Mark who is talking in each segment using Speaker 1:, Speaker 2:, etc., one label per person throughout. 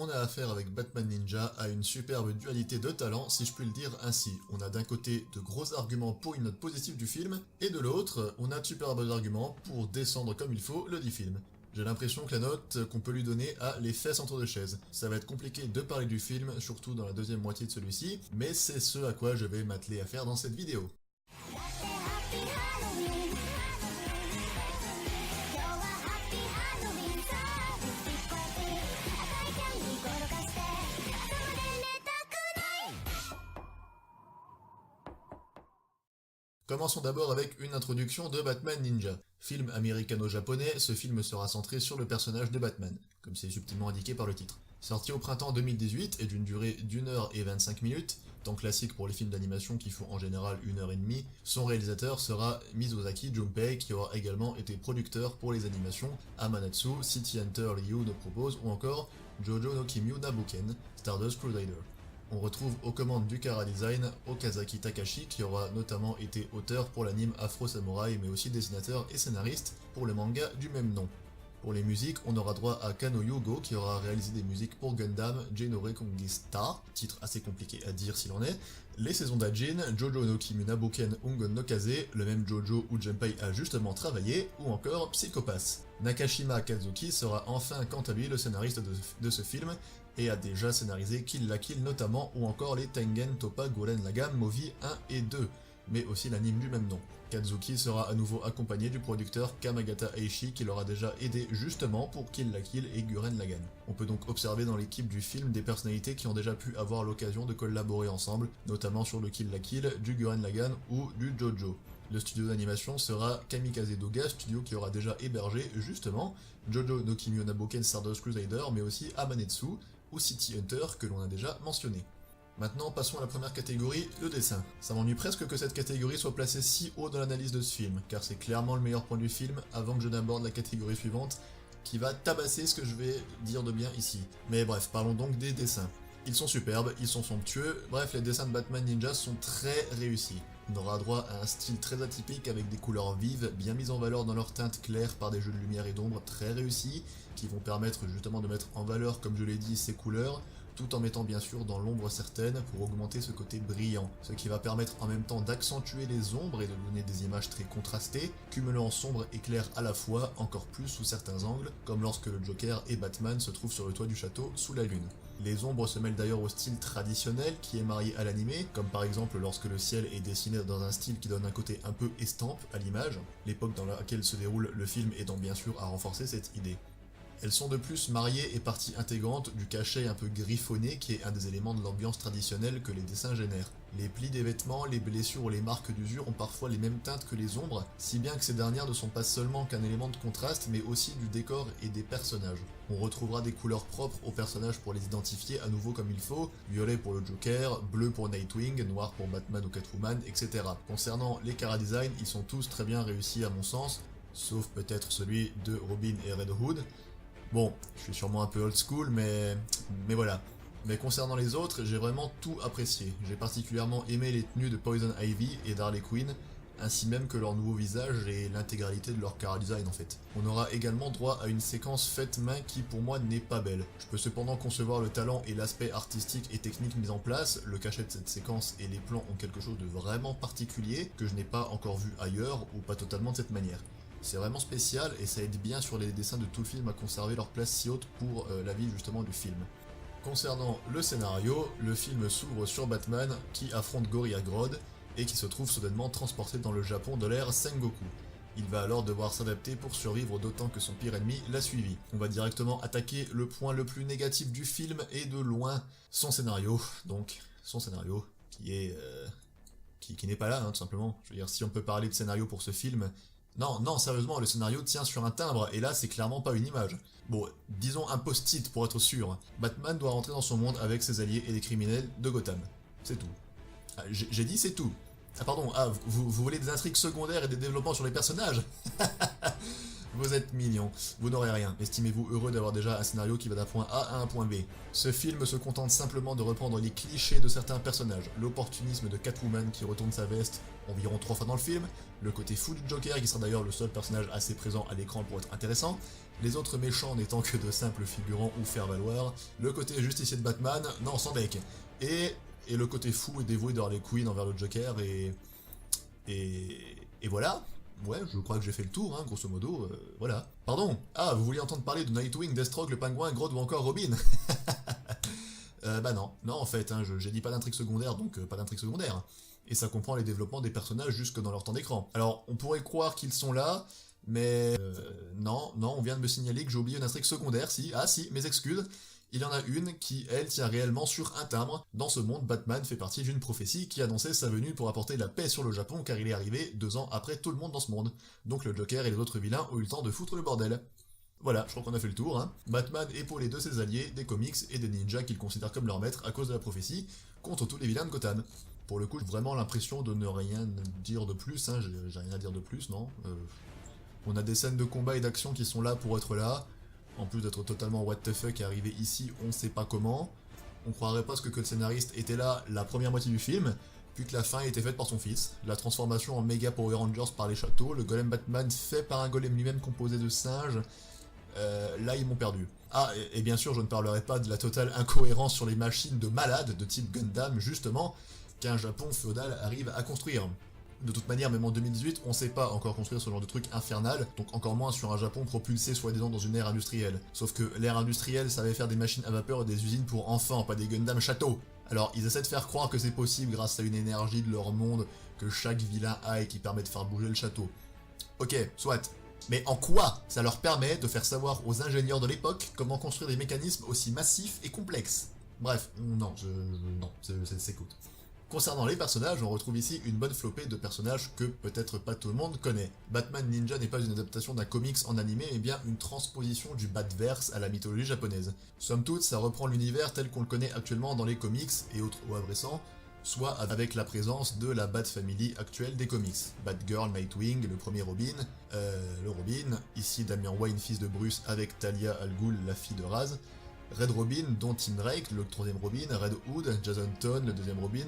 Speaker 1: On a affaire avec Batman Ninja à une superbe dualité de talent, si je puis le dire ainsi. On a d'un côté de gros arguments pour une note positive du film, et de l'autre, on a de superbes arguments pour descendre comme il faut le dit film. J'ai l'impression que la note qu'on peut lui donner a les fesses entre deux chaises. Ça va être compliqué de parler du film, surtout dans la deuxième moitié de celui-ci, mais c'est ce à quoi je vais m'atteler à faire dans cette vidéo. Commençons d'abord avec une introduction de Batman Ninja. Film américano-japonais, ce film sera centré sur le personnage de Batman, comme c'est subtilement indiqué par le titre. Sorti au printemps 2018 et d'une durée d'1h25, temps classique pour les films d'animation qui font en général 1h30, son réalisateur sera Mizusaki Junpei qui aura également été producteur pour les animations Amanatsu, City Hunter Ryu no Propose ou encore Jojo no Kimyu Nabuken, Stardust Crusader. On retrouve aux commandes du chara-design Okazaki Takashi qui aura notamment été auteur pour l'anime Afro Samurai mais aussi dessinateur et scénariste pour le manga du même nom. Pour les musiques, on aura droit à Kano Yugo qui aura réalisé des musiques pour Gundam Genore Kongista, titre assez compliqué à dire s'il en est, les saisons d'Ajin, Jojo no Kimi Naboken Ungon no Kaze, le même Jojo où Junpei a justement travaillé, ou encore Psychopass. Nakashima Kazuki sera enfin quant à lui le scénariste de ce film, et a déjà scénarisé Kill la Kill notamment, ou encore les Tengen Toppa Gurren Lagann Movie 1 et 2, mais aussi l'anime du même nom. Kazuki sera à nouveau accompagné du producteur Kamagata Eishi qui l'aura déjà aidé justement pour Kill la Kill et Gurren Lagann. On peut donc observer dans l'équipe du film des personnalités qui ont déjà pu avoir l'occasion de collaborer ensemble, notamment sur le Kill la Kill, du Gurren Lagann ou du Jojo. Le studio d'animation sera Kamikaze Douga, studio qui aura déjà hébergé justement Jojo no Kimi Naboken Stardust Crusader mais aussi Amanetsu ou City Hunter que l'on a déjà mentionné. Maintenant, passons à la première catégorie, le dessin. Ça m'ennuie presque que cette catégorie soit placée si haut dans l'analyse de ce film, car c'est clairement le meilleur point du film avant que je n'aborde la catégorie suivante, qui va tabasser ce que je vais dire de bien ici. Mais bref, parlons donc des dessins. Ils sont superbes, ils sont somptueux, bref, les dessins de Batman Ninja sont très réussis. On aura droit à un style très atypique avec des couleurs vives, bien mises en valeur dans leurs teintes claires par des jeux de lumière et d'ombre très réussis, qui vont permettre justement de mettre en valeur, comme je l'ai dit, ces couleurs, tout en mettant bien sûr dans l'ombre certaine pour augmenter ce côté brillant, ce qui va permettre en même temps d'accentuer les ombres et de donner des images très contrastées, cumulant sombre et clair à la fois, encore plus sous certains angles, comme lorsque le Joker et Batman se trouvent sur le toit du château sous la lune. Les ombres se mêlent d'ailleurs au style traditionnel qui est marié à l'animé, comme par exemple lorsque le ciel est dessiné dans un style qui donne un côté un peu estampe à l'image, l'époque dans laquelle se déroule le film aidant bien sûr à renforcer cette idée. Elles sont de plus mariées et partie intégrante du cachet un peu griffonné qui est un des éléments de l'ambiance traditionnelle que les dessins génèrent. Les plis des vêtements, les blessures ou les marques d'usure ont parfois les mêmes teintes que les ombres, si bien que ces dernières ne sont pas seulement qu'un élément de contraste mais aussi du décor et des personnages. On retrouvera des couleurs propres aux personnages pour les identifier à nouveau comme il faut, violet pour le Joker, bleu pour Nightwing, noir pour Batman ou Catwoman, etc. Concernant les chara-design, ils sont tous très bien réussis à mon sens, sauf peut-être celui de Robin et Red Hood. Bon, je suis sûrement un peu old school, mais voilà. Mais concernant les autres, j'ai vraiment tout apprécié. J'ai particulièrement aimé les tenues de Poison Ivy et d'Harley Quinn, ainsi même que leur nouveau visage et l'intégralité de leur chara-design en fait. On aura également droit à une séquence faite main qui pour moi n'est pas belle. Je peux cependant concevoir le talent et l'aspect artistique et technique mis en place, le cachet de cette séquence et les plans ont quelque chose de vraiment particulier que je n'ai pas encore vu ailleurs ou pas totalement de cette manière. C'est vraiment spécial et ça aide bien sur les dessins de tout le film à conserver leur place si haute pour la vie justement du film. Concernant le scénario, le film s'ouvre sur Batman qui affronte Gorilla Grodd et qui se trouve soudainement transporté dans le Japon de l'ère Sengoku. Il va alors devoir s'adapter pour survivre d'autant que son pire ennemi l'a suivi. On va directement attaquer le point le plus négatif du film et de loin son scénario, qui est... qui n'est pas là tout simplement. Je veux dire, si on peut parler de scénario pour ce film... Non, sérieusement, le scénario tient sur un timbre, et là, c'est clairement pas une image. Bon, disons un post-it pour être sûr. Batman doit rentrer dans son monde avec ses alliés et les criminels de Gotham. C'est tout. Ah, j'ai dit c'est tout. Ah pardon, vous voulez des intrigues secondaires et des développements sur les personnages? Vous êtes mignon, vous n'aurez rien. Estimez-vous heureux d'avoir déjà un scénario qui va d'un point A à un point B. Ce film se contente simplement de reprendre les clichés de certains personnages. L'opportunisme de Catwoman qui retourne sa veste environ 3 fois dans le film, le côté fou du Joker qui sera d'ailleurs le seul personnage assez présent à l'écran pour être intéressant, les autres méchants n'étant que de simples figurants ou faire-valoir, le côté justicier de Batman, non sans deck, et le côté fou et dévoué d'Harley Quinn envers le Joker et voilà. Ouais, je crois que j'ai fait le tour, hein, grosso modo, voilà. Pardon. Ah, vous vouliez entendre parler de Nightwing, Deathstroke, le Pingouin, Grodd ou encore Robin? Bah non, non en fait, hein, j'ai dit pas d'intrigue secondaire, donc pas d'intrigue secondaire. Et ça comprend les développements des personnages jusque dans leur temps d'écran. Alors, on pourrait croire qu'ils sont là, mais non, non, on vient de me signaler que j'ai oublié une intrigue secondaire, si, ah si, mes excuses. Il y en a une qui, elle, tient réellement sur un timbre. Dans ce monde, Batman fait partie d'une prophétie qui annonçait sa venue pour apporter la paix sur le Japon car il est arrivé 2 ans après tout le monde dans ce monde. Donc le Joker et les autres vilains ont eu le temps de foutre le bordel. Voilà, je crois qu'on a fait le tour, hein. Batman épaulé de ses alliés, des comics et des ninjas qu'il considère comme leur maître à cause de la prophétie, contre tous les vilains de Gotham. Pour le coup, j'ai vraiment l'impression de ne rien dire de plus, hein, j'ai rien à dire de plus, non. On a des scènes de combat et d'action qui sont là pour être là, en plus d'être totalement what the fuck et arrivé ici on sait pas comment. On croirait presque que le scénariste était là la première moitié du film, puis que la fin était faite par son fils. La transformation en méga Power Rangers par les châteaux, le golem Batman fait par un golem lui-même composé de singes, là ils m'ont perdu. Ah, et bien sûr je ne parlerai pas de la totale incohérence sur les machines de malades de type Gundam justement, qu'un Japon féodal arrive à construire. De toute manière, même en 2018, on sait pas encore construire ce genre de truc infernal, donc encore moins sur un Japon propulsé soi-disant dans une ère industrielle. Sauf que l'ère industrielle savait faire des machines à vapeur et des usines pour enfants, pas des Gundam châteaux. Alors ils essaient de faire croire que c'est possible grâce à une énergie de leur monde que chaque vilain a et qui permet de faire bouger le château. Ok, soit. Mais en quoi ça leur permet de faire savoir aux ingénieurs de l'époque comment construire des mécanismes aussi massifs et complexes? Bref, non, non, c'est cool. Concernant les personnages, on retrouve ici une bonne flopée de personnages que peut-être pas tout le monde connaît. Batman Ninja n'est pas une adaptation d'un comics en animé, mais bien une transposition du Batverse à la mythologie japonaise. Somme toute, ça reprend l'univers tel qu'on le connaît actuellement dans les comics et autres OAV récents, soit avec la présence de la Bat Family actuelle des comics. Batgirl, Nightwing, le premier Robin, le Robin, ici Damian Wayne, fils de Bruce, avec Talia Al Ghul, la fille de Raz, Red Robin, dont Tim Drake, le troisième Robin, Red Hood, Jason Todd, le deuxième Robin,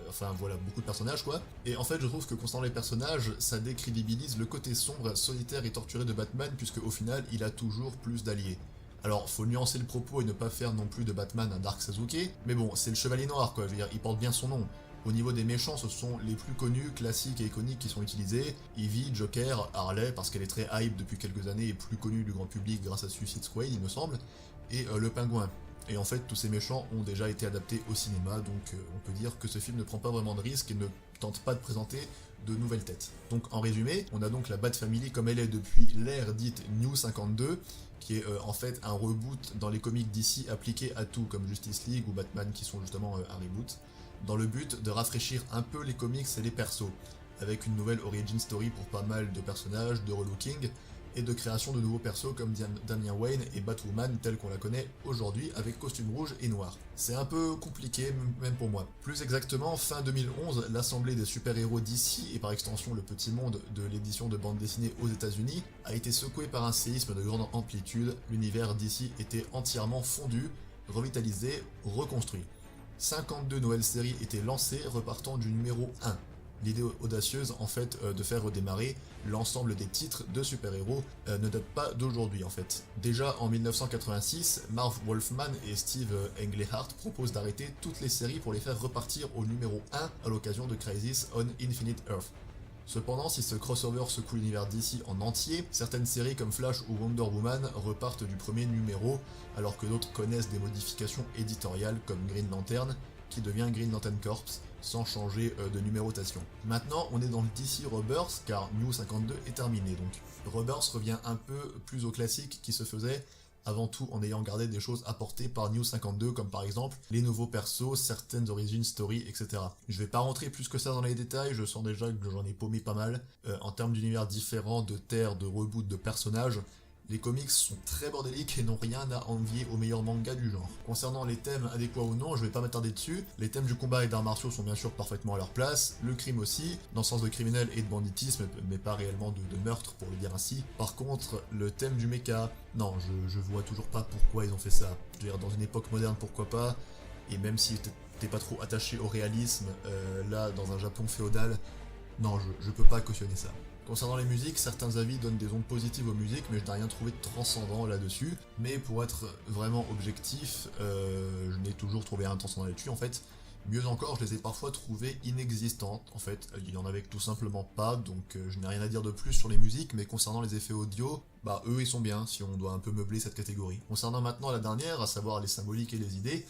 Speaker 1: enfin voilà, beaucoup de personnages quoi. Et en fait je trouve que concernant les personnages, ça décrédibilise le côté sombre, solitaire et torturé de Batman, puisque au final il a toujours plus d'alliés. Alors faut nuancer le propos et ne pas faire non plus de Batman un Dark Sasuke, mais bon, c'est le Chevalier Noir quoi, je veux dire, il porte bien son nom. Au niveau des méchants, ce sont les plus connus, classiques et iconiques qui sont utilisés. Ivy, Joker, Harley, parce qu'elle est très hype depuis quelques années et plus connue du grand public grâce à Suicide Squad il me semble, et le Pingouin. Et en fait, tous ces méchants ont déjà été adaptés au cinéma, donc on peut dire que ce film ne prend pas vraiment de risques et ne tente pas de présenter de nouvelles têtes. Donc en résumé, on a donc la Bat Family comme elle est depuis l'ère dite New 52, qui est en fait un reboot dans les comics d'ici appliqué à tout, comme Justice League ou Batman qui sont justement un reboot, dans le but de rafraîchir un peu les comics et les persos, avec une nouvelle origin story pour pas mal de personnages, de relooking, et de création de nouveaux persos comme Damian Wayne et Batwoman telle qu'on la connaît aujourd'hui avec costume rouge et noir. C'est un peu compliqué même pour moi. Plus exactement, fin 2011, l'assemblée des super-héros d'ici et par extension le petit monde de l'édition de bande dessinée aux États-Unis a été secoué par un séisme de grande amplitude. L'univers d'ici était entièrement fondu, revitalisé, reconstruit. 52 nouvelles séries étaient lancées repartant du numéro 1. L'idée audacieuse en fait de faire redémarrer l'ensemble des titres de super-héros ne date pas d'aujourd'hui en fait. Déjà en 1986, Marv Wolfman et Steve Englehart proposent d'arrêter toutes les séries pour les faire repartir au numéro 1 à l'occasion de Crisis on Infinite Earth. Cependant, si ce crossover secoue l'univers d'ici en entier, certaines séries comme Flash ou Wonder Woman repartent du premier numéro, alors que d'autres connaissent des modifications éditoriales comme Green Lantern, qui devient Green Lantern Corps, sans changer de numérotation. Maintenant, on est dans le DC Rebirth, car New 52 est terminé, donc Rebirth revient un peu plus au classique qui se faisait avant tout en ayant gardé des choses apportées par New 52, comme par exemple les nouveaux persos, certaines origin story, etc. Je vais pas rentrer plus que ça dans les détails, je sens déjà que j'en ai paumé pas mal. En termes d'univers différents, de terres, de reboot, de personnages, Les comics sont très bordéliques et n'ont rien à envier aux meilleurs mangas du genre. Concernant les thèmes adéquats ou non, je vais pas m'attarder dessus. Les thèmes du combat et d'arts martiaux sont bien sûr parfaitement à leur place, le crime aussi, dans le sens de criminel et de banditisme, mais pas réellement de meurtre pour le dire ainsi. Par contre, le thème du mecha, non, je vois toujours pas pourquoi ils ont fait ça. Je veux dire, dans une époque moderne, pourquoi pas, et même si t'es pas trop attaché au réalisme, là, dans un Japon féodal, non, je peux pas cautionner ça. Concernant les musiques, certains avis donnent des ondes positives aux musiques, mais je n'ai rien trouvé de transcendant là-dessus. Mais pour être vraiment objectif, je n'ai toujours trouvé rien de transcendant là-dessus en fait. Mieux encore, je les ai parfois trouvées inexistantes en fait. Il y en avait tout simplement pas, donc je n'ai rien à dire de plus sur les musiques, mais concernant les effets audio, bah eux ils sont bien, si on doit un peu meubler cette catégorie. Concernant maintenant la dernière, à savoir les symboliques et les idées,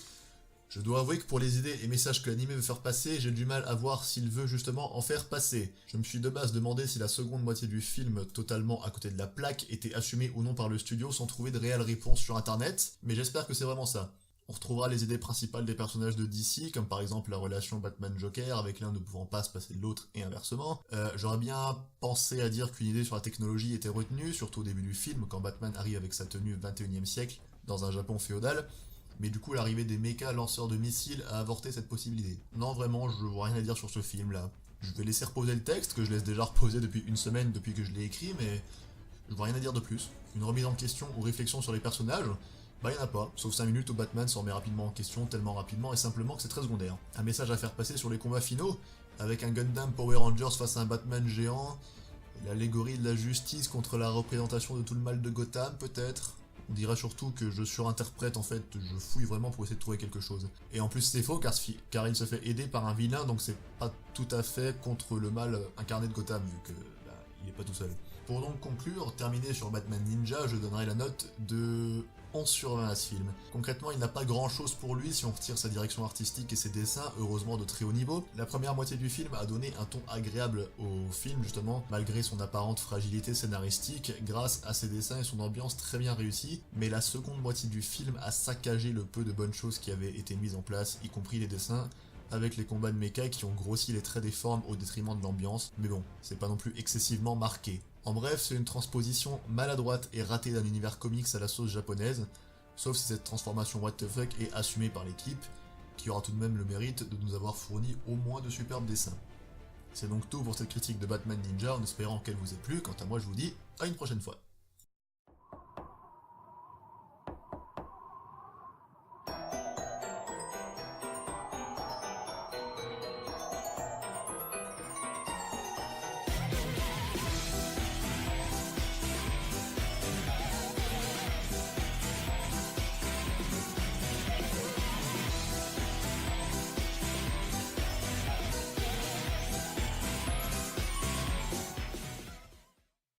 Speaker 1: je dois avouer que pour les idées et messages que l'anime veut faire passer, j'ai du mal à voir s'il veut justement en faire passer. Je me suis de base demandé si la seconde moitié du film, totalement à côté de la plaque, était assumée ou non par le studio sans trouver de réelle réponse sur internet, mais j'espère que c'est vraiment ça. On retrouvera les idées principales des personnages de DC, comme par exemple la relation Batman-Joker, avec l'un ne pouvant pas se passer de l'autre et inversement. J'aurais bien pensé à dire qu'une idée sur la technologie était retenue, surtout au début du film, quand Batman arrive avec sa tenue 21e siècle, dans un Japon féodal, mais du coup l'arrivée des mechas lanceurs de missiles a avorté cette possibilité. Non vraiment, je vois rien à dire sur ce film là. Je vais laisser reposer le texte, que je laisse déjà reposer depuis une semaine depuis que je l'ai écrit, mais je vois rien à dire de plus. Une remise en question ou réflexion sur les personnages, bah y'en a pas, sauf 5 minutes où Batman s'en remet rapidement en question, tellement rapidement et simplement que c'est très secondaire. Un message à faire passer sur les combats finaux, avec un Gundam Power Rangers face à un Batman géant, l'allégorie de la justice contre la représentation de tout le mal de Gotham peut-être. On dira surtout que je surinterprète en fait, je fouille vraiment pour essayer de trouver quelque chose. Et en plus c'est faux car il se fait aider par un vilain, donc c'est pas tout à fait contre le mal incarné de Gotham, vu que bah, il est pas tout seul. Pour donc conclure, terminer sur Batman Ninja, je donnerai la note de 11 sur 20 à ce film. Concrètement, il n'a pas grand chose pour lui si on retire sa direction artistique et ses dessins, heureusement de très haut niveau. La première moitié du film a donné un ton agréable au film, justement, malgré son apparente fragilité scénaristique, grâce à ses dessins et son ambiance très bien réussie, mais la seconde moitié du film a saccagé le peu de bonnes choses qui avaient été mises en place, y compris les dessins, avec les combats de mecha qui ont grossi les traits des formes au détriment de l'ambiance, mais bon, c'est pas non plus excessivement marqué. En bref, c'est une transposition maladroite et ratée d'un univers comics à la sauce japonaise, sauf si cette transformation what the fuck est assumée par l'équipe, qui aura tout de même le mérite de nous avoir fourni au moins de superbes dessins. C'est donc tout pour cette critique de Batman Ninja, en espérant qu'elle vous ait plu. Quant à moi, je vous dis à une prochaine fois.